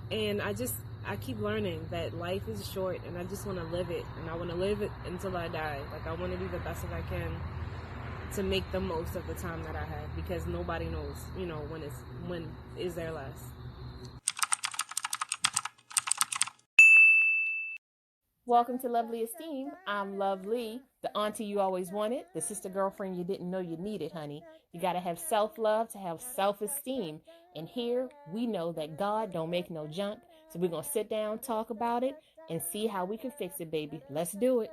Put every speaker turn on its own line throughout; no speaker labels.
And I keep learning that life is short, and I just want to live it, and I want to live it until I die. Like, I want to do the best that I can to make the most of the time that I have, because nobody knows, when is their last.
Welcome to Lovely Esteem. I'm Lovelie, the auntie you always wanted, the sister girlfriend you didn't know you needed, honey. You gotta have self-love to have self-esteem. And here we know that God don't make no junk. So we're gonna sit down, talk about it, and see how we can fix it, baby. Let's do it.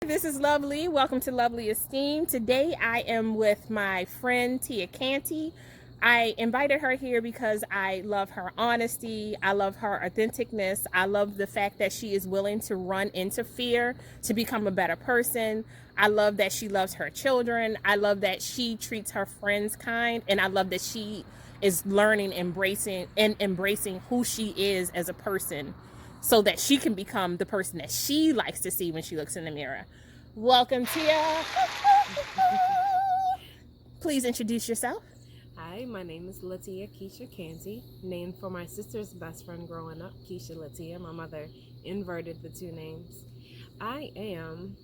This is Lovelie. Welcome to Lovely Esteem. Today I am with my friend Tia Canty. I invited her here because I love her honesty. I love her authenticness. I love the fact that she is willing to run into fear to become a better person. I love that she loves her children. I love that she treats her friends kind. And I love that she is learning, embracing who she is as a person, so that she can become the person that she likes to see when she looks in the mirror. Welcome, Tia. Please introduce yourself.
Hi, my name is Latia Keisha Canty, named for my sister's best friend growing up, Keisha Latia. My mother inverted the two names. I am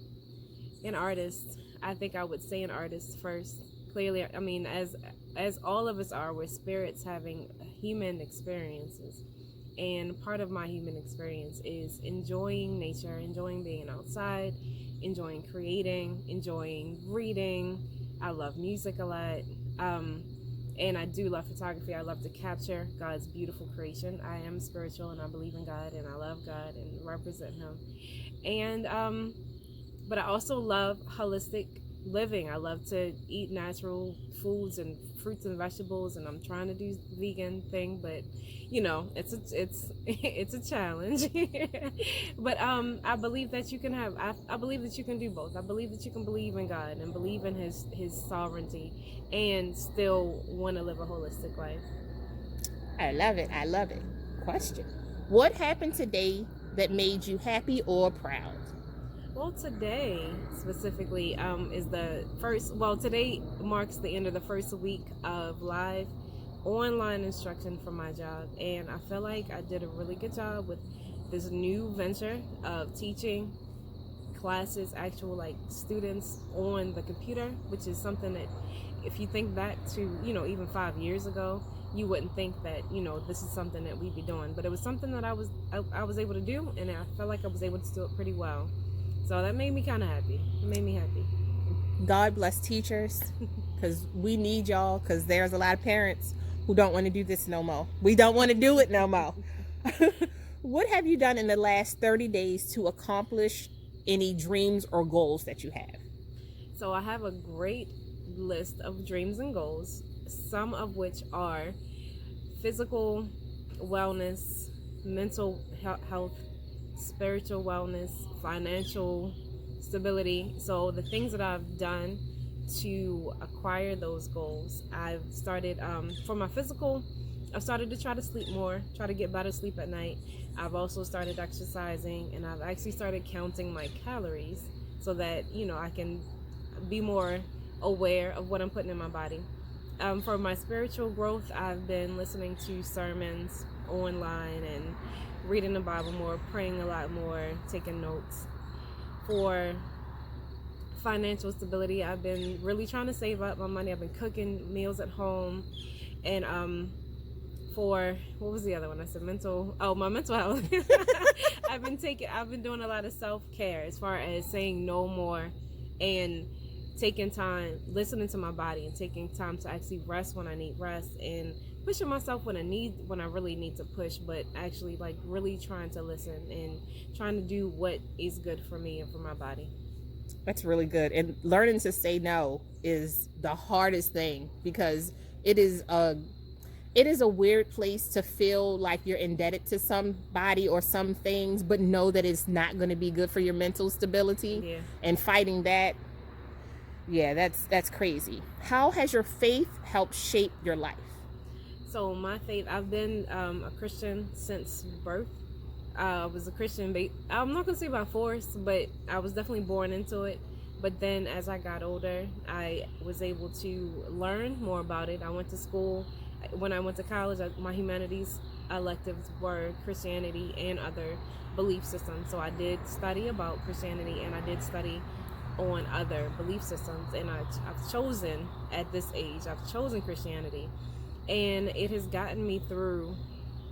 an artist. I think I would say an artist first. Clearly, I mean, as all of us are, we're spirits having human experiences. And part of my human experience is enjoying nature, enjoying being outside, enjoying creating, enjoying reading. I love music a lot. And I do love photography. I love to capture God's beautiful creation. I am spiritual, and I believe in God, and I love God and represent Him. And but I also love holistic living. I love to eat natural foods and fruits and vegetables, and I'm trying to do vegan thing, but it's a challenge. But I believe that you can have. I believe that you can do both. I believe that you can believe in God and believe in His sovereignty, and still want to live a holistic life.
I love it. I love it. Question: what happened today that made you happy or proud?
Well, today specifically is the first. Well, today marks the end of the first week of live online instruction for my job, and I feel like I did a really good job with this new venture of teaching classes, actual like students on the computer, which is something that, if you think back to even 5 years ago, you wouldn't think that this is something that we'd be doing. But it was something that I was able to do, and I felt like I was able to do it pretty well. So that made me kind of happy. It made me happy.
God bless teachers, because we need y'all, because there's a lot of parents who don't want to do this no more. We don't want to do it no more. What have you done in the last 30 days to accomplish any dreams or goals that you have?
So I have a great list of dreams and goals, some of which are physical wellness, mental health, spiritual wellness, financial stability. So the things that I've done to acquire those goals, I've started for my physical, I've started to try to sleep more, try to get better sleep at night. I've also started exercising, and I've actually started counting my calories so that I can be more aware of what I'm putting in my body. For my spiritual growth, I've been listening to sermons online and reading the Bible more, praying a lot more, taking notes. For financial stability, I've been really trying to save up my money. I've been cooking meals at home. And for, what was the other one? I said my mental health. I've been doing a lot of self-care, as far as saying no more and taking time, listening to my body, and taking time to actually rest when I need rest, and pushing myself when I really need to push, but actually like really trying to listen and trying to do what is good for me and for my body.
That's really good. And learning to say no is the hardest thing, because it is a weird place to feel like you're indebted to somebody or some things, but know that it's not going to be good for your mental stability.
Yeah.
And fighting that, yeah, that's crazy. How has your faith helped shape your life?
So my faith, I've been a Christian since birth. I was a Christian, I'm not going to say by force, but I was definitely born into it. But then as I got older, I was able to learn more about it. I went to school. When I went to college, my humanities electives were Christianity and other belief systems. So I did study about Christianity, and I did study on other belief systems. And I've chosen, at this age, I've chosen Christianity. And it has gotten me through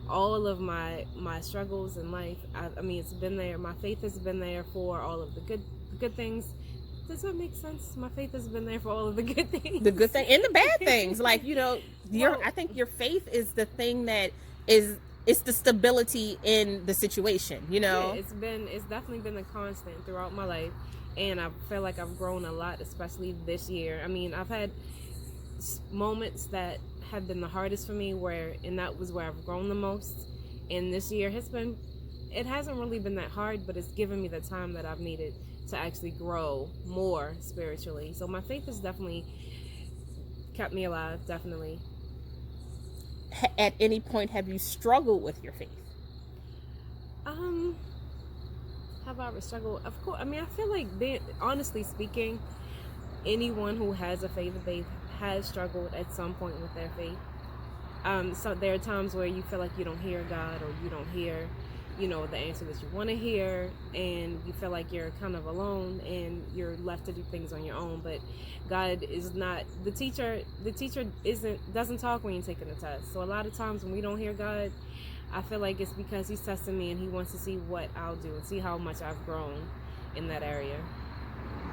all of my struggles in life. I mean, it's been there. My faith has been there for all of the good things. Does that make sense? My faith has been there for all of the good things.
The good thing and the bad things. Like, I think your faith is the thing that it's the stability in the situation,
Yeah, it's definitely been a constant throughout my life, and I feel like I've grown a lot, especially this year. I mean, I've had moments that have been the hardest for me, and that was where I've grown the most. And this year it hasn't really been that hard, but it's given me the time that I've needed to actually grow more spiritually. So my faith has definitely kept me alive, definitely.
At any point, have you struggled with your faith?
Have I ever struggled? Of course. I mean, I feel like, honestly speaking, anyone who has a faith has struggled at some point with their faith. So there are times where you feel like you don't hear God, or you don't hear the answer that you want to hear, and you feel like you're kind of alone and you're left to do things on your own. But God is not the teacher. The teacher doesn't talk when you're taking a test. So a lot of times when we don't hear God, I feel like it's because he's testing me, and he wants to see what I'll do and see how much I've grown in that area.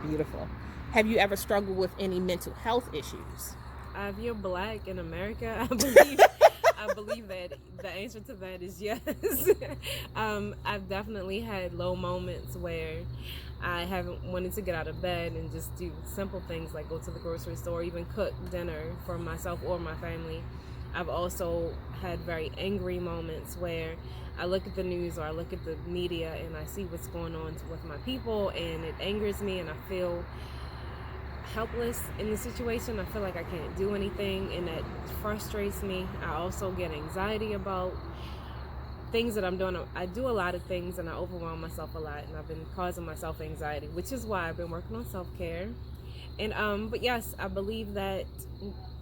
Beautiful. Have you ever struggled with any mental health issues?
If you're Black in America, I believe that the answer to that is yes. I've definitely had low moments where I haven't wanted to get out of bed and just do simple things like go to the grocery store, or even cook dinner for myself or my family. I've also had very angry moments where I look at the news or I look at the media and I see what's going on with my people, and it angers me, and I feel helpless in the situation. I feel like I can't do anything, and that frustrates me. I also get anxiety about things that I'm doing. I do a lot of things and I overwhelm myself a lot, and I've been causing myself anxiety, which is why I've been working on self-care. And but yes, I believe that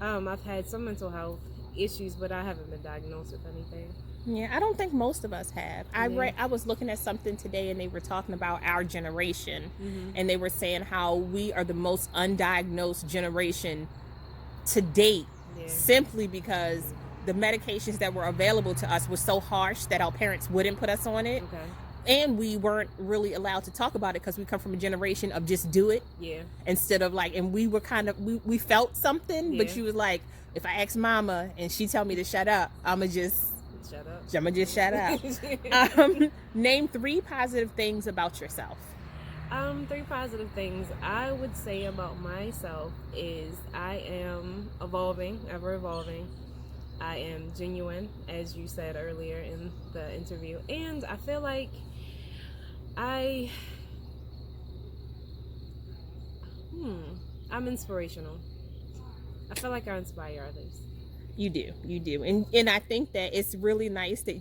I've had some mental health issues, but I haven't been diagnosed with anything.
Yeah, I don't think most of us have. I was looking at something today, and they were talking about our generation, and they were saying how we are the most undiagnosed generation to date, simply because the medications that were available to us were so harsh that our parents wouldn't put us on it.
Okay.
And we weren't really allowed to talk about it because we come from a generation of just do it.
Yeah.
Instead of and we were kind of, we felt something, but she was like, if I ask mama and she tell me to shut up, I'ma just shut up. Name 3 positive things about yourself.
3 positive things I would say about myself is I am evolving, ever evolving. I am genuine, as you said earlier in the interview, and I feel like I'm inspirational. I feel like I inspire others.
You do. And I think that it's really nice that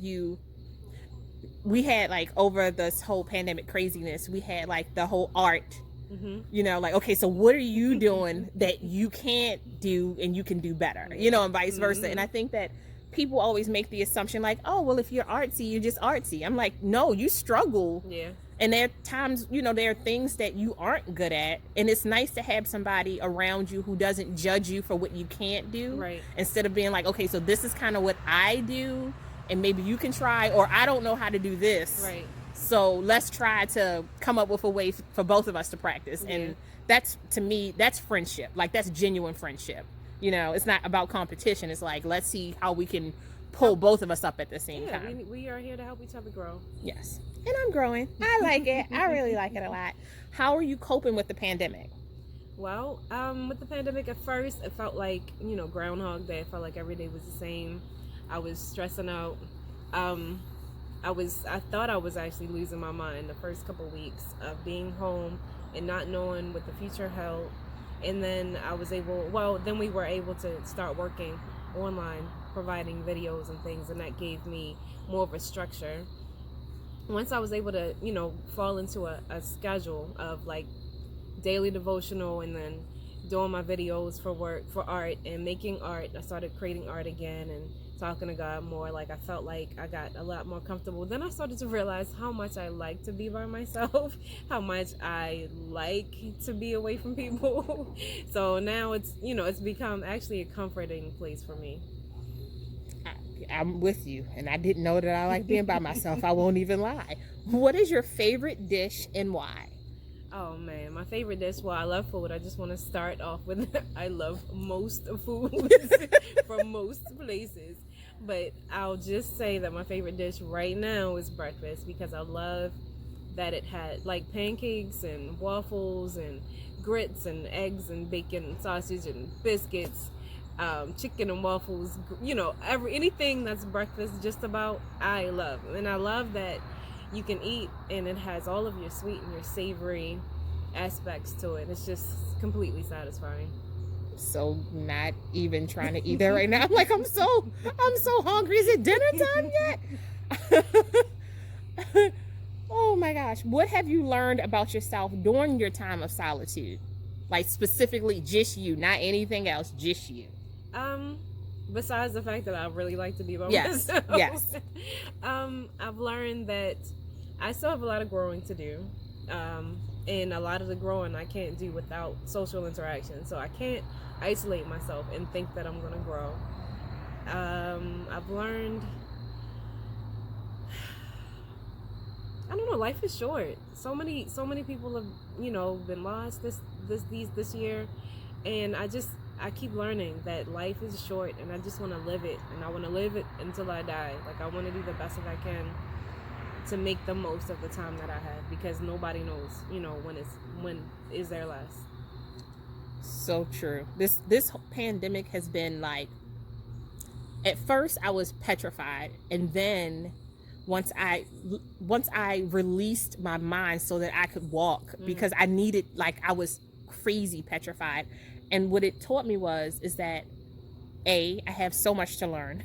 we had over this whole pandemic craziness, we had the whole art, okay, so what are you doing that you can't do and you can do better, and vice versa. And I think that people always make the assumption oh, well, if you're artsy, you're just artsy. I'm like, no, you struggle.
Yeah.
And there are times, there are things that you aren't good at. And it's nice to have somebody around you who doesn't judge you for what you can't do.
Right.
Instead of being like, okay, so this is kind of what I do, and maybe you can try, or I don't know how to do this.
Right.
So let's try to come up with a way for both of us to practice.
Yeah.
And that's, to me, that's friendship. That's genuine friendship. It's not about competition. It's let's see how we can pull both of us up at the same time.
We are here to help each other grow.
Yes. And I'm growing. I like it. I really like it a lot. How are you coping with the pandemic?
Well, with the pandemic, at first, it felt like, Groundhog Day. It felt like every day was the same. I was stressing out. I thought I was actually losing my mind the first couple weeks of being home and not knowing what the future held. And then then we were able to start working online, providing videos and things, and that gave me more of a structure. Once I was able to, fall into a schedule of daily devotional, and then doing my videos for work, for art and making art. I started creating art again and talking to God more. Like, I felt like I got a lot more comfortable. Then I started to realize how much I like to be by myself, how much I like to be away from people. So now it's, it's become actually a comforting place for me.
I'm with you, and I didn't know that I like being by myself. I won't even lie. What is your favorite dish and why?
Oh man, my favorite dish. Well, I love food. I just want to start off with I love most foods from most places. But I'll just say that my favorite dish right now is breakfast, because I love that it had like pancakes and waffles and grits and eggs and bacon and sausage and biscuits, chicken and waffles, anything that's breakfast just about, I love. And I love that you can eat and it has all of your sweet and your savory aspects to it. It's just completely satisfying.
So not even trying to eat that right now. I'm like, I'm so hungry. Is it dinner time yet? Oh my gosh. What have you learned about yourself during your time of solitude? Like, specifically just you, not anything else, just you.
Besides the fact that I really like to be by myself.
Yes.
I've learned that I still have a lot of growing to do. And a lot of the growing I can't do without social interaction. So I can't isolate myself and think that I'm going to grow. I've learned, I don't know, life is short. So many people have, been lost this year. And I keep learning that life is short, and I just want to live it, and I want to live it until I die. Like, I want to do the best that I can to make the most of the time that I have, because nobody knows, when is their last.
So true. This pandemic has been like, at first I was petrified, and then once I released my mind so that I could walk, because I needed, like, I was crazy petrified. And what it taught me is that A, I have so much to learn,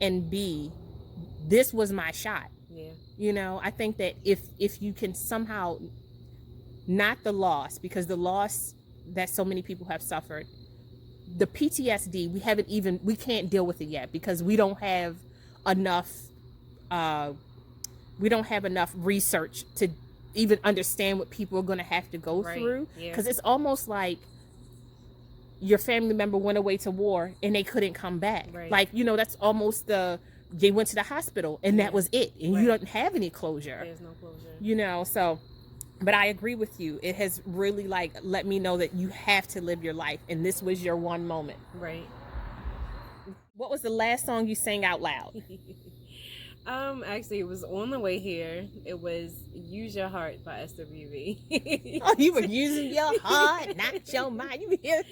and B, this was my shot.
Yeah.
I think that if you can somehow, not the loss, because the loss that so many people have suffered, the PTSD, we can't deal with it yet, because we don't have enough research to even understand what people are going to have to go through. Because it's almost like your family member went away to war and they couldn't come back.
Right.
Like, that's almost they went to the hospital and that was it. And you don't have any closure.
There's no closure.
So, but I agree with you. It has really, like, let me know that you have to live your life. And this was your one moment.
Right.
What was the last song you sang out loud?
Actually, it was on the way here. It was Use Your Heart by SWV.
Oh, you were using your heart, not your mind. You hear?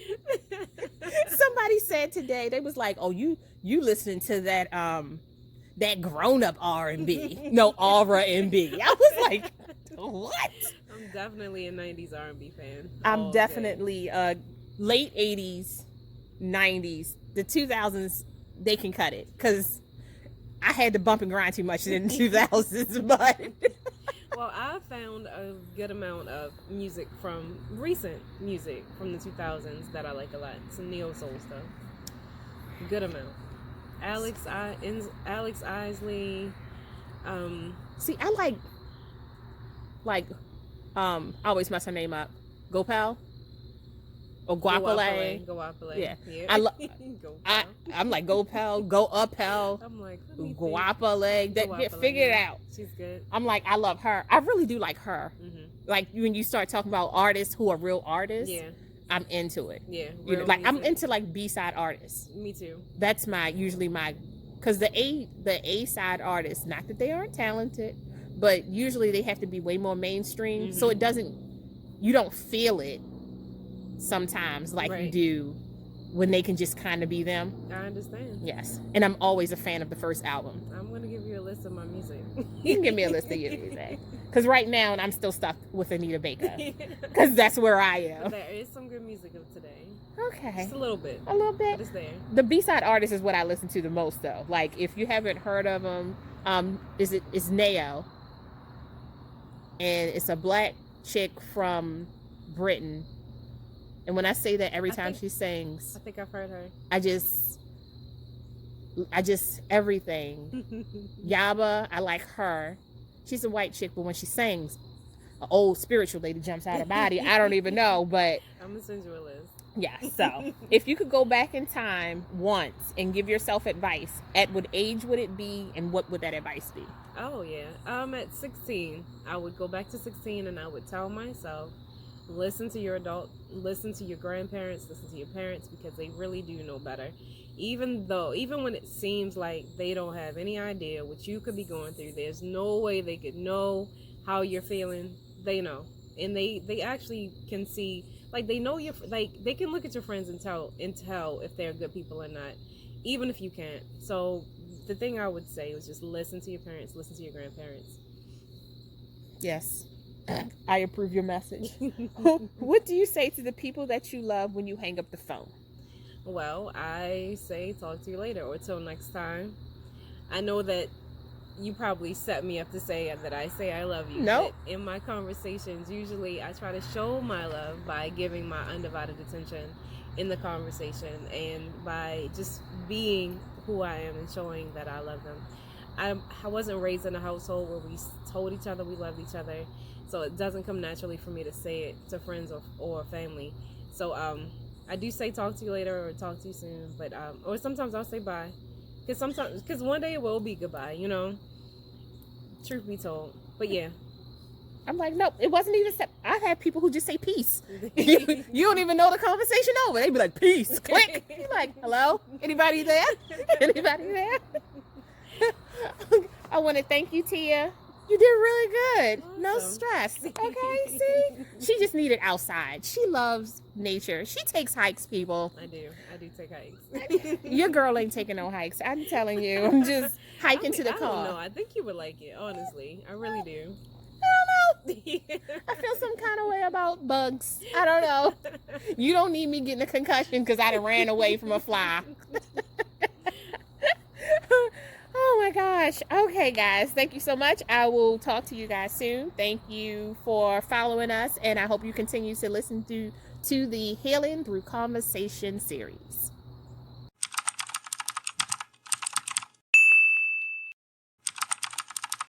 Somebody said today, they was like, oh, you listening to that grown-up R&B. No, R&B. I was like, what?
I'm definitely a 90s R&B fan.
I'm definitely late 80s, 90s. The 2000s, they can cut it, because I had to bump and grind too much in the 2000s, but...
Well, I found a good amount of recent music from the 2000s that I like a lot. Some neo-soul stuff. Good amount. Alex Isley.
See, I I always mess her name up. Gopal? Or Guapale.
Guapale.
Yeah. I'm like, Gopal, go uphill.
I'm like,
Guapale. Figure it out.
She's good.
I'm like, I love her. I really do like her.
Mm-hmm.
Like, when you start talking about artists who are real artists, I'm into it. Yeah. I'm into, like, B-side artists.
Me too.
That's usually my, because the A-side artists, not that they aren't talented, but usually they have to be way more mainstream. So you don't feel it sometimes like you do when they can just kind of be them.
I understand.
Yes. And I'm always a fan of the first album.
I'm going to give you a list of my music.
You can give me a list of your music. Because right now I'm still stuck with Anita Baker. Because that's where I am.
But there is some good music of today.
Okay.
Just a little bit.
A little bit.
But it's there.
The B-side artist is what I listen to the most, though. Like, if you haven't heard of them, it's Nao. And it's a black chick from Britain. And when I say that every
I
time
think-
she sings,
I think I've heard her.
I just everything. Yaba, I like her. She's a white chick, but when she sings, an old spiritual lady jumps out of her body. I don't even know, but
I'm gonna send you a list.
yeah. So if you could go back in time once and give yourself advice, at what age would it be, and what would that advice be?
Oh yeah. At 16, I would go back to 16 and I would tell myself, listen to your listen to your grandparents, listen to your parents, because they really do know better. Even when it seems like they don't have any idea what you could be going through, there's no way they could know how you're feeling. They know. And they actually can see, like, they know they can look at your friends and tell if they're good people or not, even if you can't. So the thing I would say was just listen to your parents, listen to your grandparents.
Yes. I approve your message. What do you say to the people that you love when you hang up the phone?
Well, I say talk to you later, or till next time. I know that you probably set me up to say that I say I love you.
Nope.
But in my conversations, usually I try to show my love by giving my undivided attention in the conversation, and by just being who I am and showing that I love them. I wasn't raised in a household where we told each other we loved each other, so it doesn't come naturally for me to say it to friends or family. So I do say talk to you later or talk to you soon, but or sometimes I'll say bye, because one day it will be goodbye, you know, truth be told. But yeah.
I'm like, nope, it wasn't even I've had people who just say peace. You don't even know the conversation over. They be like, peace, click. You're like, hello? Anybody there? Anybody there? I want to thank you, Tia. You did really good.
Awesome.
No stress. Okay, see? She just needed outside. She loves nature. She takes hikes, people.
I do take hikes.
Your girl ain't taking no hikes. I'm telling you. I'm just hiking to the
I
car.
don't know. I think you would like it, honestly. I really do.
I don't know. I feel some kind of way about bugs. I don't know. You don't need me getting a concussion because I done ran away from a fly. Oh my gosh. Okay, guys. Thank you so much. I will talk to you guys soon. Thank you for following us, and I hope you continue to listen to the Healing Through Conversation series.